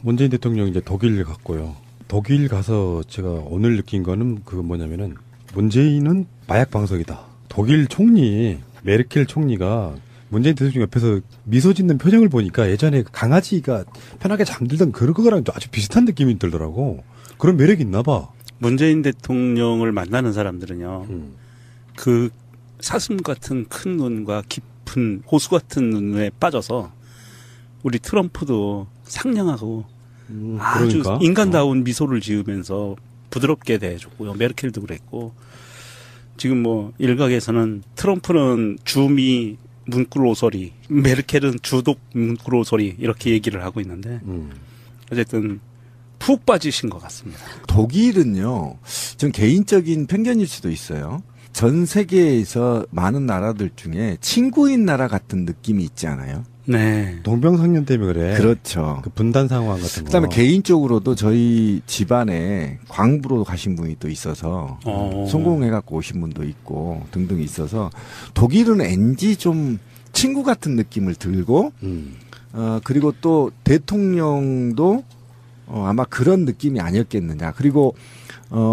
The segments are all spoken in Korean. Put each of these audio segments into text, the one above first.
문재인 대통령이 이제 독일 갔고요. 독일 가서 제가 오늘 느낀 거는 그 뭐냐면은 문재인은 마약 방석이다. 독일 총리 메르켈 총리가 문재인 대통령 옆에서 미소 짓는 표정을 보니까 예전에 강아지가 편하게 잠들던 그거랑 아주 비슷한 느낌이 들더라고. 그런 매력이 있나 봐. 문재인 대통령을 만나는 사람들은요. 그 사슴 같은 큰 눈과 깊은 호수 같은 눈에 빠져서 우리 트럼프도 상냥하고 아주 그러니까? 인간다운 미소를 지으면서 부드럽게 대해줬고요. 메르켈도 그랬고 지금 뭐 일각에서는 트럼프는 주미 문구로 오소리, 메르켈은 주독 문구로 오소리 이렇게 얘기를 하고 있는데 어쨌든 푹 빠지신 것 같습니다. 독일은요, 전 개인적인 편견일 수도 있어요. 전 세계에서 많은 나라들 중에 친구인 나라 같은 느낌이 있지 않아요? 네. 동병상련 때문에 그래. 그렇죠. 그 분단 상황 같은 거. 그다음에 개인적으로도 저희 집안에 광부로 가신 분이 또 있어서 성공해갖고 오신 분도 있고 등등 있어서 독일은 왠지 좀 친구 같은 느낌을 들고 그리고 또 대통령도 아마 그런 느낌이 아니었겠느냐. 그리고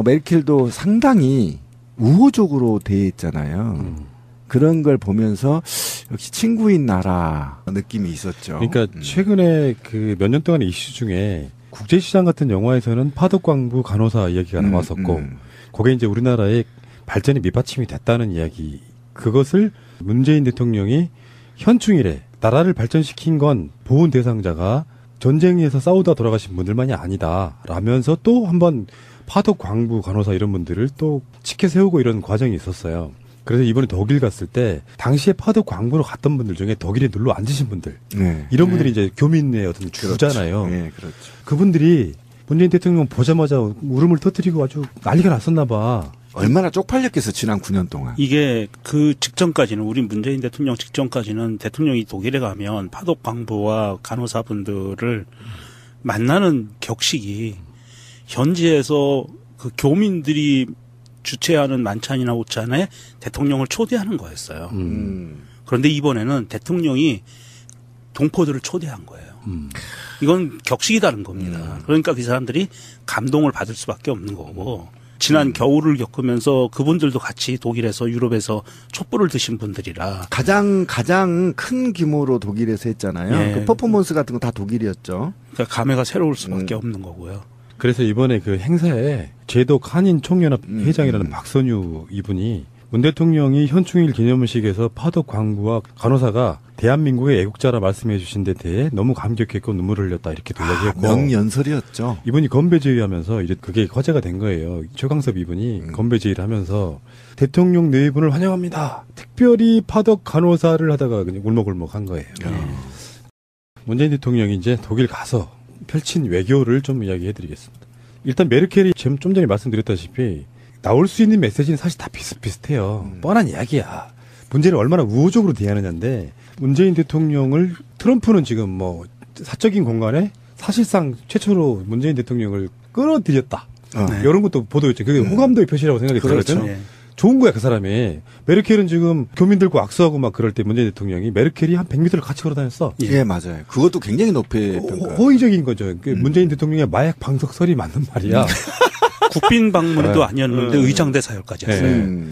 메르켈도 상당히 우호적으로 대했잖아요. 그런 걸 보면서 역시 친구인 나라 느낌이 있었죠. 그러니까 최근에 그 몇 년 동안의 이슈 중에 국제시장 같은 영화에서는 파독광부 간호사 이야기가 나왔었고 그게 이제 우리나라의 발전이 밑받침이 됐다는 이야기. 그것을 문재인 대통령이 현충일에 나라를 발전시킨 건 보훈 대상자가 전쟁에서 싸우다 돌아가신 분들만이 아니다. 라면서 또 한번 파독광부 간호사 이런 분들을 또 치켜 세우고 이런 과정이 있었어요. 그래서 이번에 독일 갔을 때 당시에 파독 광부로 갔던 분들 중에 독일에 눌러 앉으신 분들 이런 분들이 이제 교민의 어떤 주잖아요. 네, 그렇죠. 그분들이 문재인 대통령 보자마자 울음을 터뜨리고 아주 난리가 났었나 봐. 얼마나 쪽팔렸겠어 지난 9년 동안. 이게 그 직전까지는 우리 문재인 대통령 직전까지는 대통령이 독일에 가면 파독 광부와 간호사분들을 만나는 격식이 현지에서 그 교민들이 주최하는 만찬이나 오찬에 대통령을 초대하는 거였어요. 그런데 이번에는 대통령이 동포들을 초대한 거예요. 이건 격식이 다른 겁니다. 그러니까 그 사람들이 감동을 받을 수밖에 없는 거고 지난 겨울을 겪으면서 그분들도 같이 독일에서 유럽에서 촛불을 드신 분들이라 가장 큰 규모로 독일에서 했잖아요. 예. 그 퍼포먼스 같은 거 다 독일이었죠. 그러니까 감회가 새로울 수밖에 없는 거고요. 그래서 이번에 그 행사에 제독 한인 총연합 회장이라는 박선유 이분이 문 대통령이 현충일 기념식에서 파독 광부와 간호사가 대한민국의 애국자라 말씀해 주신 데 대해 너무 감격했고 눈물을 흘렸다 이렇게 이야기했고 명연설이었죠. 이분이 건배제의하면서 이제 그게 화제가 된 거예요. 최광섭 이분이 건배제의를 하면서 대통령 네 분을 환영합니다. 특별히 파독 간호사를 하다가 그냥 울먹울먹 한 거예요. 문재인 대통령이 이제 독일 가서 펼친 외교를 좀 이야기해 드리겠습니다. 일단 메르켈이 좀 전에 말씀드렸다시피 나올 수 있는 메시지는 사실 다 비슷비슷해요. 뻔한 이야기야. 문제는 얼마나 우호적으로 대하느냐인데 문재인 대통령을 트럼프는 지금 뭐 사적인 공간에 사실상 최초로 문재인 대통령을 끌어들였다. 이런 것도 보도였죠. 그게 호감도의 표시라고 생각이 들거든요. 네. 좋은 거야 그 사람이. 메르켈은 지금 교민들과 악수하고 막 그럴 때 문재인 대통령이 메르켈이 한 100m를 같이 걸어다녔어. 예, 맞아요. 그것도 굉장히 높이 평가. 호의적인 거죠. 문재인 대통령의 마약 방석설이 맞는 말이야. 국빈 방문도 아니었는데 의장대 사열까지 했어요.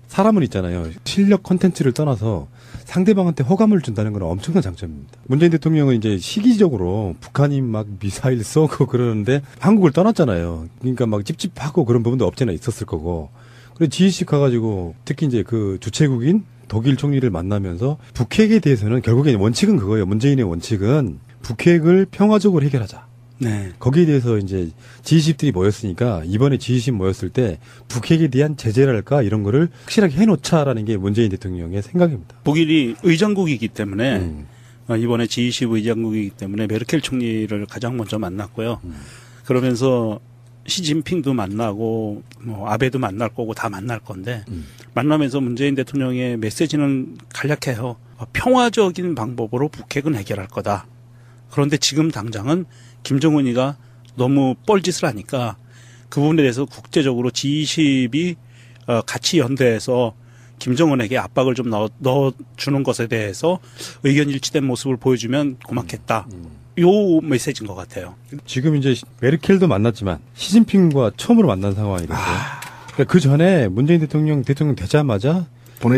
사람은 있잖아요. 실력 컨텐츠를 떠나서 상대방한테 호감을 준다는 건 엄청난 장점입니다. 문재인 대통령은 이제 시기적으로 북한이 막 미사일 쏘고 그러는데 한국을 떠났잖아요. 그러니까 막 찝찝하고 그런 부분도 없잖아 있었을 거고. 그래서 G20 가가지고 특히 이제 그 주최국인 독일 총리를 만나면서 북핵에 대해서는 결국에 원칙은 그거예요. 문재인의 원칙은 북핵을 평화적으로 해결하자. 네. 거기에 대해서 이제 G20들이 모였으니까 이번에 G20 모였을 때 북핵에 대한 제재랄까 이런 거를 확실하게 해놓자라는 게 문재인 대통령의 생각입니다. 독일이 의장국이기 때문에 이번에 G20 의장국이기 때문에 메르켈 총리를 가장 먼저 만났고요. 그러면서 시진핑도 만나고 뭐 아베도 만날 거고 다 만날 건데 만나면서 문재인 대통령의 메시지는 간략해요. 평화적인 방법으로 북핵은 해결할 거다. 그런데 지금 당장은 김정은이가 너무 뻘짓을 하니까 그 부분에 대해서 국제적으로 G20이 같이 연대해서 김정은에게 압박을 좀 넣어주는 것에 대해서 의견 일치된 모습을 보여주면 고맙겠다. 요 메시지인 것 같아요. 지금 이제 메르켈도 만났지만 시진핑과 처음으로 만난 상황이거든요. 그러니까 그 전에 문재인 대통령 되자마자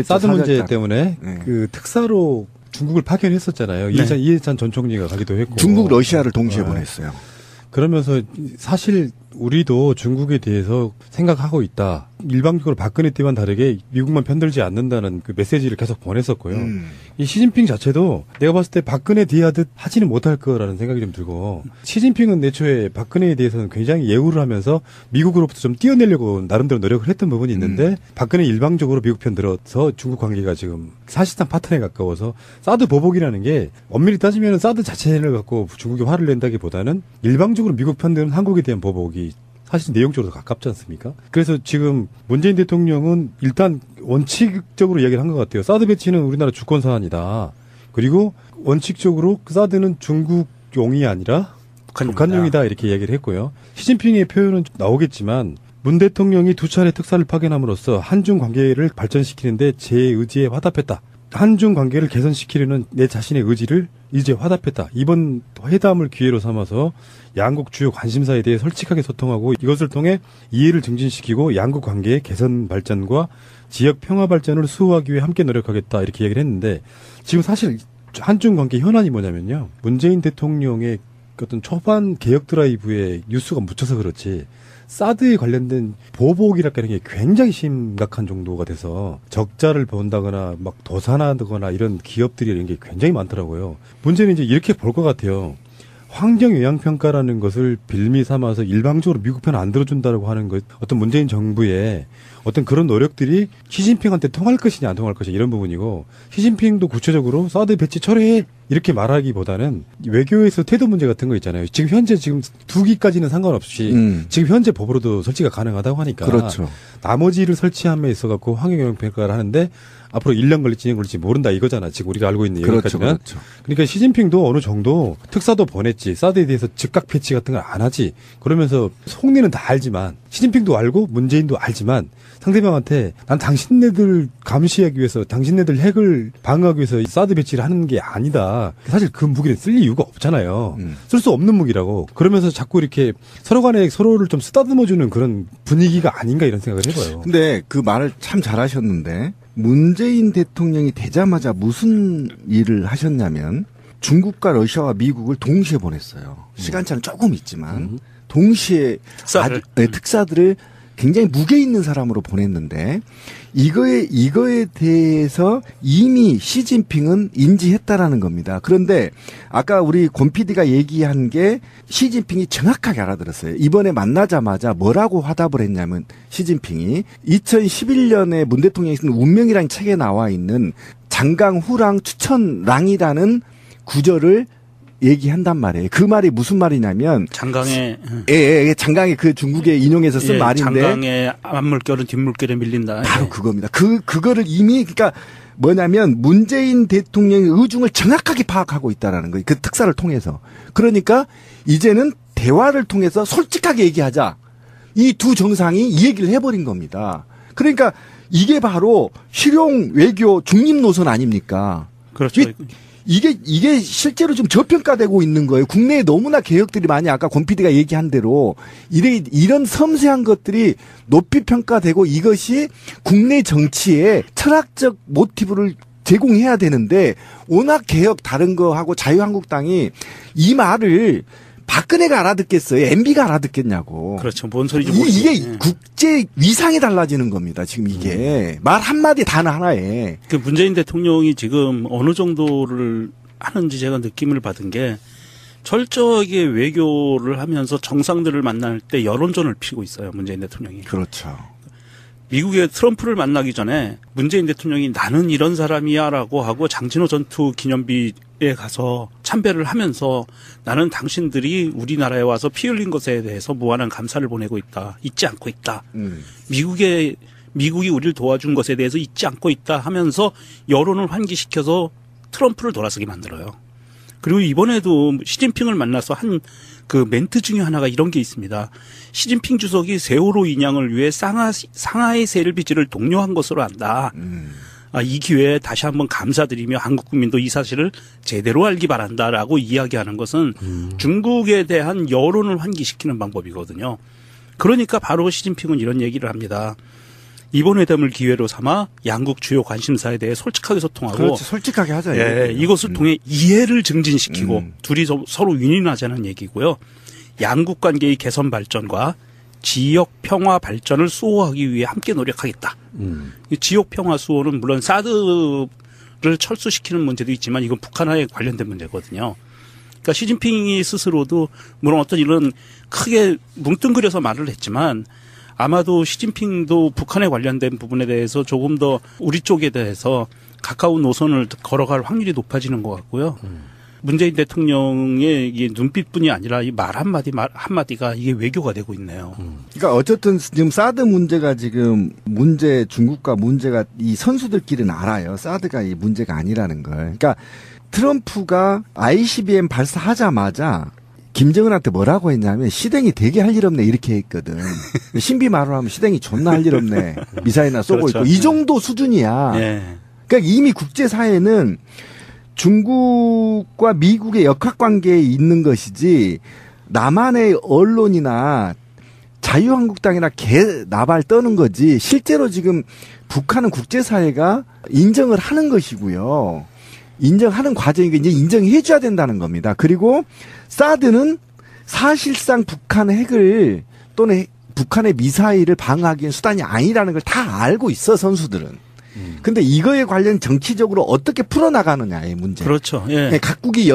사드 문제 때문에 네. 그 특사로 중국을 파견했었잖아요. 네. 이해찬 전 총리가 가기도 했고. 중국, 러시아를 동시에 보냈어요. 그러면서 사실 우리도 중국에 대해서 생각하고 있다. 일방적으로 박근혜 때와는 다르게 미국만 편들지 않는다는 그 메시지를 계속 보냈었고요. 이 시진핑 자체도 내가 봤을 때 박근혜 대하듯 하지는 못할 거라는 생각이 좀 들고, 시진핑은 애초에 박근혜에 대해서는 굉장히 예우를 하면서 미국으로부터 좀 띄어내려고 나름대로 노력을 했던 부분이 있는데 박근혜 일방적으로 미국 편 들어서 중국 관계가 지금 사실상 파탄에 가까워서 사드 보복이라는 게 엄밀히 따지면 사드 자체를 갖고 중국이 화를 낸다기보다는 일방적으로 미국 편 드는 한국에 대한 보복이 사실 내용적으로 가깝지 않습니까? 그래서 지금 문재인 대통령은 일단 원칙적으로 이야기를 한 것 같아요. 사드 배치는 우리나라 주권 사안이다. 그리고 원칙적으로 사드는 중국용이 아니라 북한용이다 이렇게 이야기를 했고요. 시진핑의 표현은 좀 나오겠지만 문 대통령이 2차례 특사를 파견함으로써 한중 관계를 발전시키는데 제 의지에 화답했다. 한중 관계를 개선시키려는 내 자신의 의지를 이제 화답했다. 이번 회담을 기회로 삼아서 양국 주요 관심사에 대해 솔직하게 소통하고 이것을 통해 이해를 증진시키고 양국 관계의 개선 발전과 지역 평화 발전을 수호하기 위해 함께 노력하겠다. 이렇게 얘기를 했는데 지금 사실 한중 관계 현안이 뭐냐면요. 문재인 대통령의 어떤 초반 개혁 드라이브에 뉴스가 묻혀서 그렇지 사드에 관련된 보복이랄까 이런 게 굉장히 심각한 정도가 돼서 적자를 본다거나 막 도산하거나 이런 기업들이 이런 게 굉장히 많더라고요. 문제는 이제 이렇게 볼 것 같아요. 환경영향평가라는 것을 빌미 삼아서 일방적으로 미국 편 안 들어준다고 하는 것, 어떤 문재인 정부의 어떤 그런 노력들이 시진핑한테 통할 것이냐 안 통할 것이냐 이런 부분이고, 시진핑도 구체적으로 사드 배치 철회해 이렇게 말하기보다는 외교에서 태도 문제 같은 거 있잖아요. 지금 현재 지금 2기까지는 상관없이 지금 현재 법으로도 설치가 가능하다고 하니까 그렇죠. 나머지를 설치함에 있어 갖고 환경영향평가를 하는데 앞으로 1년 걸릴지 2년 걸릴지 모른다 이거잖아. 지금 우리가 알고 있는 얘기까지는. 그렇죠. 그러니까 시진핑도 어느 정도 특사도 보냈지. 사드에 대해서 즉각 패치 같은 걸 안 하지. 그러면서 속내는 다 알지만, 시진핑도 알고 문재인도 알지만 상대방한테 난 당신네들 감시하기 위해서, 당신네들 핵을 방어하기 위해서 사드 배치를 하는 게 아니다. 사실 그 무기는 쓸 이유가 없잖아요. 쓸 수 없는 무기라고. 그러면서 자꾸 이렇게 서로 간에 서로를 좀 쓰다듬어주는 그런 분위기가 아닌가 이런 생각을 해봐요. 근데 그 말을 참 잘하셨는데, 문재인 대통령이 되자마자 무슨 일을 하셨냐면 중국과 러시아와 미국을 동시에 보냈어요. 시간차는 조금 있지만 동시에 특사들을 굉장히 무게 있는 사람으로 보냈는데, 이거에 대해서 이미 시진핑은 인지했다라는 겁니다. 그런데 아까 우리 권 PD가 얘기한 게 시진핑이 정확하게 알아들었어요. 이번에 만나자마자 뭐라고 화답을 했냐면, 시진핑이 2011년에 문 대통령이 쓴 운명이라는 책에 나와 있는 장강후랑 추천랑이라는 구절을 얘기한단 말이에요. 그 말이 무슨 말이냐면, 장강의 그 중국에 인용해서 쓴 말인데, 장강의 앞물결은 뒷물결에 밀린다. 바로 그겁니다. 그거를 이미, 그러니까 뭐냐면 문재인 대통령의 의중을 정확하게 파악하고 있다라는 거예요. 그 특사를 통해서. 그러니까 이제는 대화를 통해서 솔직하게 얘기하자. 이 두 정상이 이 얘기를 해버린 겁니다. 그러니까 이게 바로 실용 외교 중립 노선 아닙니까? 그렇죠. 이게 실제로 좀 저평가되고 있는 거예요. 국내에 너무나 개혁들이 많이, 아까 권 PD가 얘기한 대로 이런 섬세한 것들이 높이 평가되고 이것이 국내 정치에 철학적 모티브를 제공해야 되는데, 워낙 개혁 다른 거하고 자유한국당이 이 말을 박근혜가 알아듣겠어요? MB가 알아듣겠냐고. 그렇죠. 뭔 소리인지 모르겠어요. 이게 국제 위상이 달라지는 겁니다. 지금 이게. 말 한마디 단어 하나에. 그 문재인 대통령이 지금 어느 정도를 하는지 제가 느낌을 받은 게, 철저하게 외교를 하면서 정상들을 만날 때 여론전을 피고 있어요. 문재인 대통령이. 그렇죠. 미국의 트럼프를 만나기 전에 문재인 대통령이 나는 이런 사람이야라고 하고 장진호 전투 기념비에 가서 참배를 하면서, 나는 당신들이 우리나라에 와서 피 흘린 것에 대해서 무한한 감사를 보내고 있다. 잊지 않고 있다. 미국이 우리를 도와준 것에 대해서 잊지 않고 있다 하면서 여론을 환기시켜서 트럼프를 돌아서게 만들어요. 그리고 이번에도 시진핑을 만나서 한 그 멘트 중에 하나가 이런 게 있습니다. 시진핑 주석이 세월호 인양을 위해 상하이 셀비지를 독려한 것으로 안다. 이 기회에 다시 한번 감사드리며 한국 국민도 이 사실을 제대로 알기 바란다라고 이야기하는 것은 중국에 대한 여론을 환기시키는 방법이거든요. 그러니까 바로 시진핑은 이런 얘기를 합니다. 이번 회담을 기회로 삼아 양국 주요 관심사에 대해 솔직하게 소통하고 그렇지, 솔직하게 하자. 예, 이것을 통해 이해를 증진시키고 둘이 서로 윈윈하자는 얘기고요. 양국 관계의 개선 발전과 지역 평화 발전을 수호하기 위해 함께 노력하겠다. 이 지역 평화 수호는 물론 사드를 철수시키는 문제도 있지만 이건 북한에 관련된 문제거든요. 그러니까 시진핑이 스스로도 물론 어떤 이런 크게 뭉뚱그려서 말을 했지만 아마도 시진핑도 북한에 관련된 부분에 대해서 조금 더 우리 쪽에 대해서 가까운 노선을 걸어갈 확률이 높아지는 것 같고요. 문재인 대통령의 이 눈빛뿐이 아니라 이 말 한마디가 이게 외교가 되고 있네요. 그러니까 어쨌든 지금 사드 문제가 지금 중국과 문제가 이 선수들끼리는 알아요. 사드가 이 문제가 아니라는 걸. 그러니까 트럼프가 ICBM 발사하자마자 김정은한테 뭐라고 했냐면 시댕이 되게 할 일 없네 이렇게 했거든. 신비 말로 하면 시댕이 존나 할 일 없네. 미사일이나 쏘고 그렇죠. 있고 이 정도 수준이야. 네. 그러니까 이미 국제사회는 중국과 미국의 역학관계에 있는 것이지 남한의 언론이나 자유한국당이나 나발 떠는 거지 실제로 지금 북한은 국제사회가 인정을 하는 것이고요. 인정하는 과정이고 이제 인정해 줘야 된다는 겁니다. 그리고 사드는 사실상 북한의 핵을 또는 북한의 미사일을 방어하기엔 수단이 아니라는 걸 다 알고 있어 선수들은. 근데 이거에 관련 정치적으로 어떻게 풀어나가느냐의 문제. 그렇죠. 예. 각국이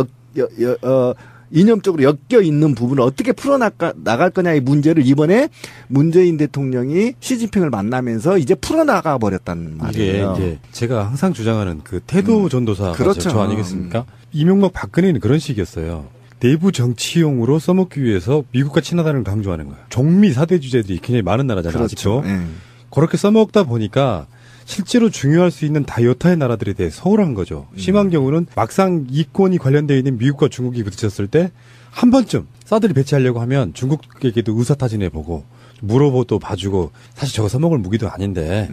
이념적으로 엮여 있는 부분을 어떻게 풀어나갈 거냐의 문제를 이번에 문재인 대통령이 시진핑을 만나면서 이제 풀어나가 버렸다는 말이에요. 이게 이제 제가 항상 주장하는 그 태도 전도사 그렇죠. 저 아니겠습니까? 이명박 박근혜는 그런 식이었어요. 내부 정치용으로 써먹기 위해서 미국과 친하다는 걸 강조하는 거예요. 종미 사대 주제들이 굉장히 많은 나라잖아요. 그렇죠. 아직도. 그렇게 써먹다 보니까 실제로 중요할 수 있는 다이어타의 나라들에 대해 소홀한 거죠. 심한 경우는 막상 이권이 관련되어 있는 미국과 중국이 부딪혔을 때 한 번쯤 사드를 배치하려고 하면 중국에게도 의사타진해보고 물어보고 봐주고 사실 저거 써먹을 무기도 아닌데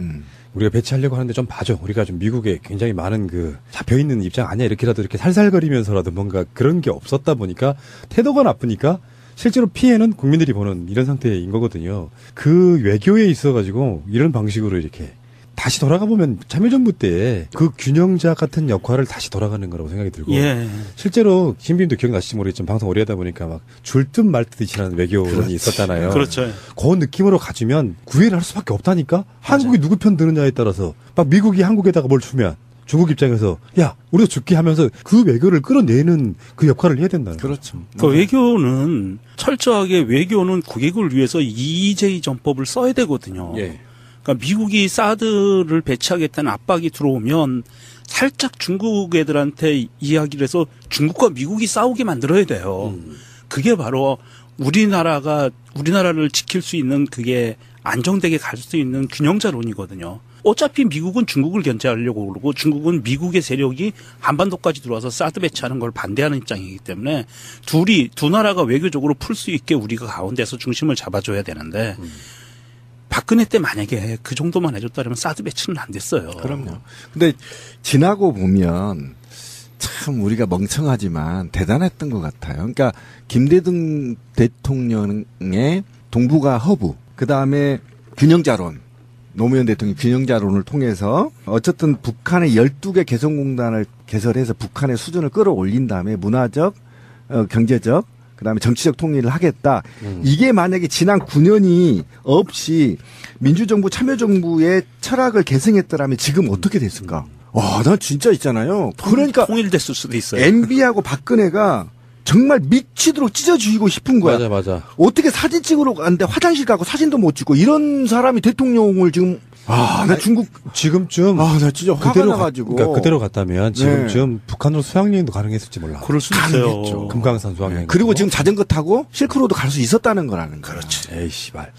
우리가 배치하려고 하는데 좀 봐줘. 우리가 좀 미국에 굉장히 많은 그 잡혀있는 입장 아니야. 이렇게라도 이렇게 살살거리면서라도 뭔가 그런 게 없었다 보니까 태도가 나쁘니까 실제로 피해는 국민들이 보는 이런 상태인 거거든요. 그 외교에 있어가지고 이런 방식으로 이렇게 다시 돌아가 보면 참여정부 때 그 균형자 같은 역할을 다시 돌아가는 거라고 생각이 들고 예. 실제로 신비님도 기억나실지 모르겠지만 방송 오래 하다 보니까 막 줄 듯 말 듯이라는 외교론이 있었잖아요. 그렇죠. 그 느낌으로 가주면 구애를 할 수밖에 없다니까. 한국이 누구 편 드느냐에 따라서 막 미국이 한국에다가 뭘 주면 중국 입장에서 야 우리도 줄게 하면서 그 외교를 끌어내는 그 역할을 해야 된다는 거죠. 그렇죠. 그 외교는 철저하게 외교는 국익을 위해서 EJ 전법을 써야 되거든요. 예. 그러니까 미국이 사드를 배치하겠다는 압박이 들어오면 살짝 중국 애들한테 이야기를 해서 중국과 미국이 싸우게 만들어야 돼요. 그게 바로 우리나라를 지킬 수 있는 그게 안정되게 갈 수 있는 균형자론이거든요. 어차피 미국은 중국을 견제하려고 그러고 중국은 미국의 세력이 한반도까지 들어와서 사드 배치하는 걸 반대하는 입장이기 때문에 두 나라가 외교적으로 풀 수 있게 우리가 가운데서 중심을 잡아줘야 되는데 박근혜 때 만약에 그 정도만 해줬다면 사드 배치는 안 됐어요. 그럼요. 근데 지나고 보면 참 우리가 멍청하지만 대단했던 것 같아요. 그러니까 김대중 대통령의 동북아 허브, 그 다음에 균형자론, 노무현 대통령이 균형자론을 통해서 어쨌든 북한의 12개 개성공단을 개설해서 북한의 수준을 끌어올린 다음에 문화적, 경제적, 그다음에 정치적 통일을 하겠다. 이게 만약에 지난 9년이 없이 민주정부 참여정부의 철학을 계승했더라면 지금 어떻게 됐을까? 와, 나 진짜 있잖아요. 그러니까 통일됐을 수도 있어요. MB하고 박근혜가 정말 미치도록 찢어주고 싶은 거야. 맞아. 어떻게 사진 찍으러 갔는데 화장실 가고 사진도 못 찍고 이런 사람이 대통령을 지금 나 중국 지금쯤 나 진짜 화가 나가지고 그러니까 그대로 갔다면 지금쯤 북한으로 수학여행도 가능했을지 몰라. 그럴 수도 있어요. 금강산 수학여행. 그리고 지금 자전거 타고 실크로드 갈 수 있었다는 거라는 거야. 그렇지. 에이 씨발.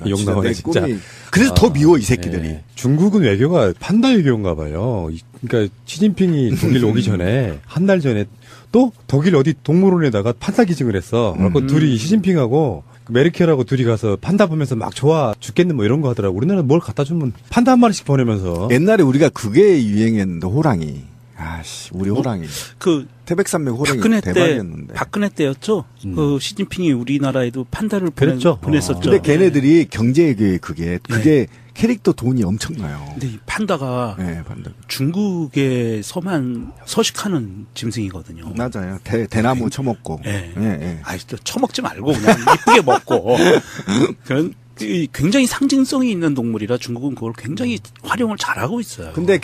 욕 욕 나오네 진짜. 그래서 더 미워 이 새끼들이. 네. 중국은 외교가 판다 외교인가 봐요. 그러니까 시진핑이 독일 오기 전에 한 달 전에 또 독일 어디 동물원에다가 판사 기증을 했어. 그래서 둘이 시진핑하고 메르켈하고 둘이 가서 판다 보면서 막 좋아 죽겠는 뭐 이런 거 하더라고. 우리나라는 뭘 갖다 주면 판다 한 마리씩 보내면서. 옛날에 우리가 그게 유행했는데 호랑이. 아씨, 우리 호랑이. 그 태백산맥 호랑이 박근혜 대박이었는데. 박근혜 때였죠. 그 시진핑이 우리나라에도 판다를 그랬죠. 보냈었죠. 근데 걔네들이 경제계 그게 캐릭터 돈이 엄청나요. 근데 이 판다가 네, 판다. 중국에서만 서식하는 짐승이거든요. 맞아요. 대나무 처먹고. 예. 예, 예. 아이, 또 처먹지 말고 그냥 이쁘게 먹고. 그런 굉장히 상징성이 있는 동물이라 중국은 그걸 굉장히 활용을 잘하고 있어요. 근데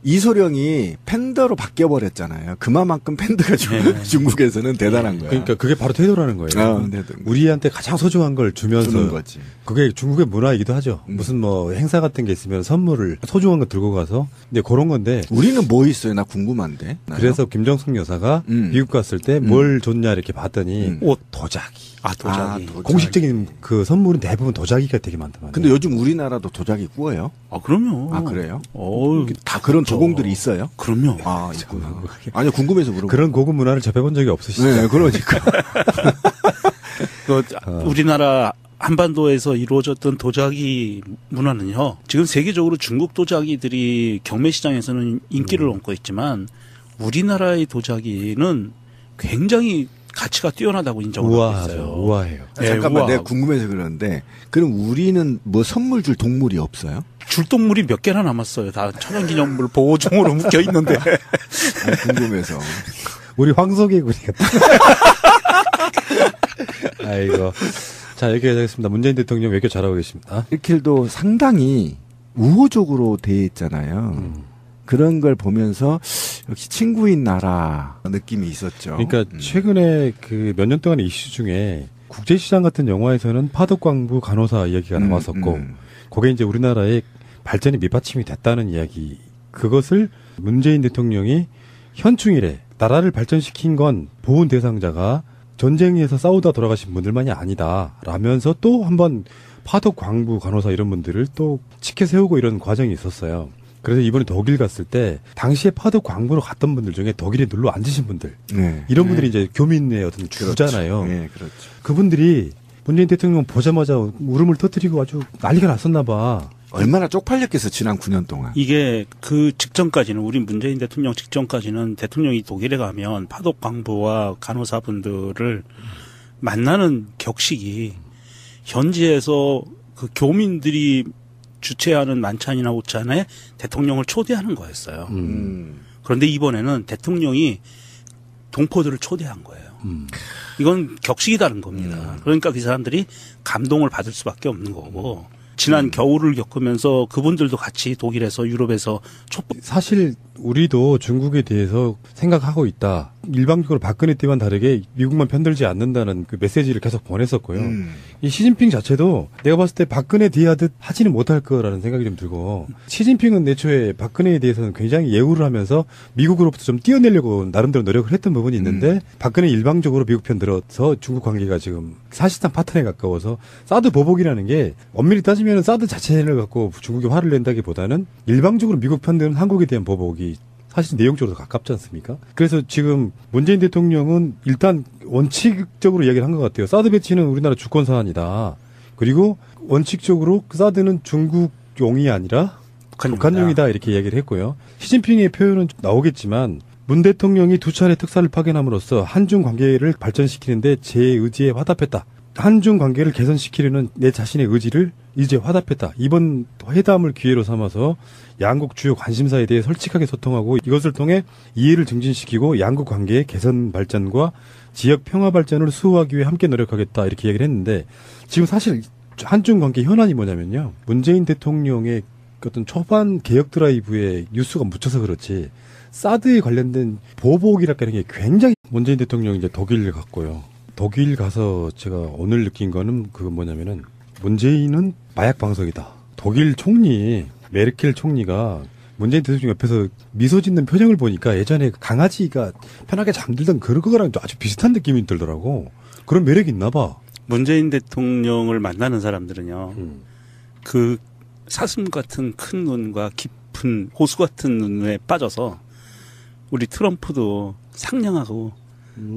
이소룡이 팬더로 바뀌어버렸잖아요. 그만큼 팬더가 중국에서는 대단한 거야. 그러니까 그게 바로 태도라는 거예요. 우리한테 가장 소중한 걸 주면서 주는 거지. 그게 중국의 문화이기도 하죠. 무슨 뭐 행사 같은 게 있으면 선물을 소중한 거 들고 가서 근데 그런 건데 우리는 뭐 있어요? 나 궁금한데. 그래서 김정숙 여사가 미국 갔을 때 뭘 줬냐 이렇게 봤더니 옷 도자기. 도자기. 공식적인 그 선물은 대부분 도자기가 되게 많단 말이에요. 근데 요즘 우리나라도 도자기 구워요? 그럼요. 아, 그래요? 다 그런 도공들이 있어요? 그럼요. 있구나. 아니요, 궁금해서 물어보고. 그런 고급 문화를 접해본 적이 없으시죠? 네, 그러니까. 우리나라 한반도에서 이루어졌던 도자기 문화는요. 지금 세계적으로 중국 도자기들이 경매 시장에서는 인기를 얻고 있지만 우리나라의 도자기는 굉장히 가치가 뛰어나다고 인정을 하고 있어요. 우아해요. 잠깐만, 내가 궁금해서 그러는데 그럼 우리는 뭐 선물 줄 동물이 없어요? 줄 동물이 몇 개나 남았어요. 다 천연기념물 보호종으로 묶여 있는데. 궁금해서. 우리 황소개구리 같다. 아이고. 자, 여기까지하겠습니다. 문재인 대통령 외교 잘하고 계십니다. 일킬도 상당히 우호적으로 돼 있잖아요. 그런 걸 보면서 역시 친구인 나라 느낌이 있었죠. 그러니까 최근에 그 몇 년 동안의 이슈 중에 국제시장 같은 영화에서는 파독광부 간호사 이야기가 나왔었고 그게 이제 우리나라의 발전이 밑받침이 됐다는 이야기. 그것을 문재인 대통령이 현충일에 나라를 발전시킨 건 보훈 대상자가 전쟁에서 싸우다 돌아가신 분들만이 아니다. 라면서 또 한번 파독광부 간호사 이런 분들을 또 치켜 세우고 이런 과정이 있었어요. 그래서 이번에 독일 갔을 때 당시에 파독광부로 갔던 분들 중에 독일에 눌러 앉으신 분들 이런 분들이 이제 교민의 어떤 주잖아요. 네, 그렇죠. 그분들이 문재인 대통령 보자마자 울음을 터뜨리고 아주 난리가 났었나 봐. 얼마나 쪽팔렸겠어 지난 9년 동안. 이게 그 직전까지는 우리 문재인 대통령 직전까지는 대통령이 독일에 가면 파독광부와 간호사분들을 만나는 격식이 현지에서 그 교민들이 주최하는 만찬이나 오찬에 대통령을 초대하는 거였어요. 그런데 이번에는 대통령이 동포들을 초대한 거예요. 이건 격식이 다른 겁니다. 그러니까 그 사람들이 감동을 받을 수밖에 없는 거고 지난 겨울을 겪으면서 그분들도 같이 독일에서 유럽에서 사실 우리도 중국에 대해서 생각하고 있다. 일방적으로 박근혜 때만 다르게 미국만 편들지 않는다는 그 메시지를 계속 보냈었고요. 이 시진핑 자체도 내가 봤을 때 박근혜 대하듯 하지는 못할 거라는 생각이 좀 들고 시진핑은 애초에 박근혜에 대해서는 굉장히 예우를 하면서 미국으로부터 좀 띄어내려고 나름대로 노력을 했던 부분이 있는데 박근혜 일방적으로 미국 편 들어서 중국 관계가 지금 사실상 파탄에 가까워서 사드 보복이라는 게 엄밀히 따지면 사드 자체를 갖고 중국이 화를 낸다기보다는 일방적으로 미국 편 드는 한국에 대한 보복이 사실 내용적으로 가깝지 않습니까? 그래서 지금 문재인 대통령은 일단 원칙적으로 이야기를 한 것 같아요. 사드 배치는 우리나라 주권 사안이다. 그리고 원칙적으로 사드는 중국용이 아니라 북한용이다 이렇게 이야기를 했고요. 시진핑의 표현은 나오겠지만 문 대통령이 2차례 특사를 파견함으로써 한중 관계를 발전시키는데 제 의지에 화답했다. 한중 관계를 개선시키려는 내 자신의 의지를 이제 화답했다. 이번 회담을 기회로 삼아서 양국 주요 관심사에 대해 솔직하게 소통하고 이것을 통해 이해를 증진시키고 양국 관계의 개선 발전과 지역 평화 발전을 수호하기 위해 함께 노력하겠다 이렇게 얘기를 했는데 지금 사실 한중 관계 현안이 뭐냐면요. 문재인 대통령의 어떤 초반 개혁 드라이브에 뉴스가 묻혀서 그렇지 사드에 관련된 보복이랄까 이런 게 굉장히 문재인 대통령이 이제 독일 갔고요. 독일 가서 제가 오늘 느낀 거는 그거 뭐냐면은 문재인은 마약 방석이다. 독일 총리 메르켈 총리가 문재인 대통령 옆에서 미소 짓는 표정을 보니까 예전에 강아지가 편하게 잠들던 그거랑 아주 비슷한 느낌이 들더라고. 그런 매력이 있나 봐. 문재인 대통령을 만나는 사람들은요. 그 사슴 같은 큰 눈과 깊은 호수 같은 눈에 빠져서 우리 트럼프도 상냥하고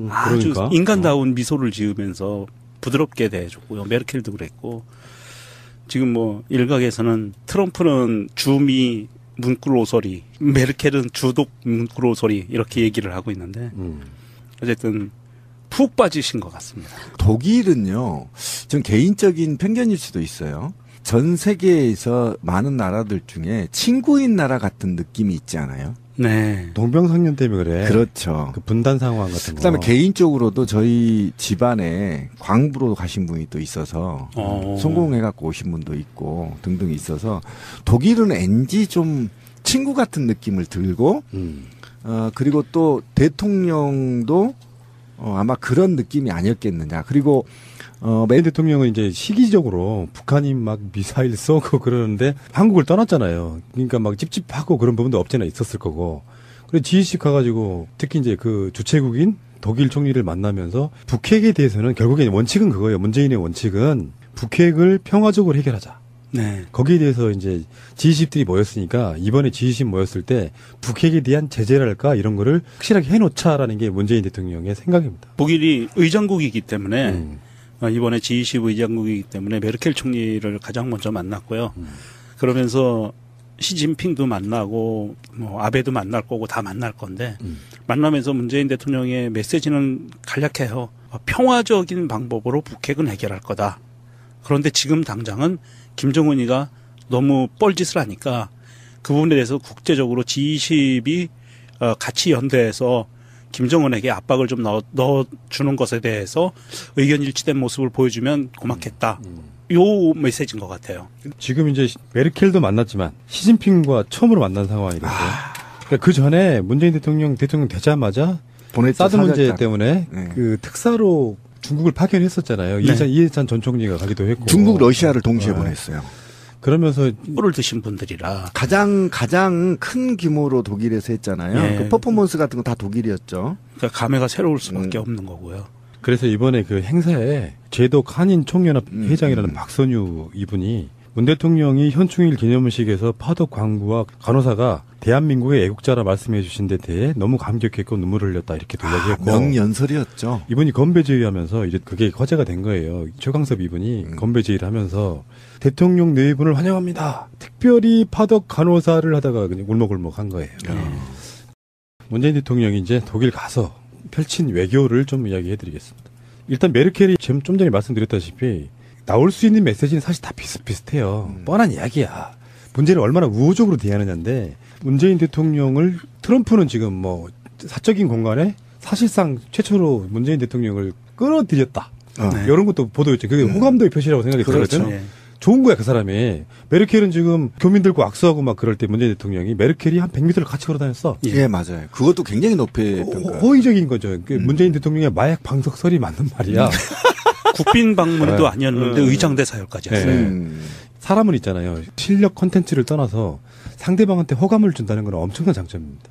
아주 그러니까? 인간다운 미소를 지으면서 부드럽게 대해줬고요. 메르켈도 그랬고 지금 뭐 일각에서는 트럼프는 주미 문구로 소리, 메르켈은 주독 문구로 소리 이렇게 얘기를 하고 있는데 어쨌든 푹 빠지신 것 같습니다. 독일은요, 전 개인적인 편견일 수도 있어요. 전 세계에서 많은 나라들 중에 친구인 나라 같은 느낌이 있지 않아요? 네. 동병상련 때문에 그래. 그렇죠. 그 분단 상황 같은 거. 그다음에 개인적으로도 저희 집안에 광부로 가신 분이 또 있어서 성공해갖고 오신 분도 있고 등등 있어서 독일은 왠지 좀 친구 같은 느낌을 들고 그리고 또 대통령도 아마 그런 느낌이 아니었겠느냐. 그리고 메인 대통령은 이제 시기적으로 북한이 막 미사일 쏘고 그러는데 한국을 떠났잖아요. 그러니까 막 찝찝하고 그런 부분도 없잖아 있었을 거고. 그래 G20 가가지고 특히 이제 그 주최국인 독일 총리를 만나면서 북핵에 대해서는 결국에 원칙은 그거예요. 문재인의 원칙은 북핵을 평화적으로 해결하자. 네. 거기에 대해서 이제 G20들이 모였으니까 이번에 G20 모였을 때 북핵에 대한 제재랄까 이런 거를 확실하게 해놓자라는 게 문재인 대통령의 생각입니다. 독일이 의장국이기 때문에 이번에 G20 의장국이기 때문에 메르켈 총리를 가장 먼저 만났고요. 그러면서 시진핑도 만나고 뭐 아베도 만날 거고 다 만날 건데 만나면서 문재인 대통령의 메시지는 간략해요. 평화적인 방법으로 북핵은 해결할 거다. 그런데 지금 당장은 김정은이가 너무 뻘짓을 하니까 그 부분에 대해서 국제적으로 G20이 같이 연대해서 김정은에게 압박을 좀 넣어주는 것에 대해서 의견 일치된 모습을 보여주면 고맙겠다. 요 메시지인 것 같아요. 지금 이제 메르켈도 만났지만 시진핑과 처음으로 만난 상황이거든요. 그러니까 그 전에 문재인 대통령 되자마자 사드 문제 때문에 네. 그 특사로 중국을 파견했었잖아요. 네. 이해찬 전 총리가 가기도 했고. 중국, 러시아를 동시에 보냈어요. 그러면서 꿀을 드신 분들이라 가장 큰 규모로 독일에서 했잖아요. 네. 그 퍼포먼스 같은 거 다 독일이었죠. 그러니까 감회가 새로울 수밖에 없는 거고요. 그래서 이번에 그 행사에 제독 한인 총연합 회장이라는 박선유 이분이 문 대통령이 현충일 기념식에서 파독 광부와 간호사가 대한민국의 애국자라 말씀해 주신 데 대해 너무 감격했고 눈물을 흘렸다 이렇게 이야기했고 명연설이었죠. 이분이 건배제의하면서 이제 그게 화제가 된 거예요. 최광섭 이분이 건배제의를 하면서 대통령 네 분을 환영합니다. 특별히 파독 간호사를 하다가 그냥 울먹울먹 한 거예요. 문재인 대통령이 이제 독일 가서 펼친 외교를 좀 이야기해드리겠습니다. 일단 메르켈이 좀 전에 말씀드렸다시피 나올 수 있는 메시지는 사실 다 비슷비슷해요. 뻔한 이야기야. 문제를 얼마나 우호적으로 대하느냐인데 문재인 대통령을 트럼프는 지금 뭐 사적인 공간에 사실상 최초로 문재인 대통령을 끌어들였다. 네. 이런 것도 보도였죠. 그게 호감도의 표시라고 생각이 그렇죠. 들거든요. 네. 좋은 거야 그 사람이. 메르켈은 지금 교민들과 악수하고 막 그럴 때 문재인 대통령이 메르켈이 한 100m를 같이 걸어 다녔어. 예, 맞아요. 그것도 굉장히 높이 평가. 호의적인 거죠. 그 문재인 대통령의 마약 방석설이 맞는 말이야. 국빈 방문도 아니었는데 의장대 사열까지 했어요. 네. 사람은 있잖아요. 실력 콘텐츠를 떠나서 상대방한테 호감을 준다는 건 엄청난 장점입니다.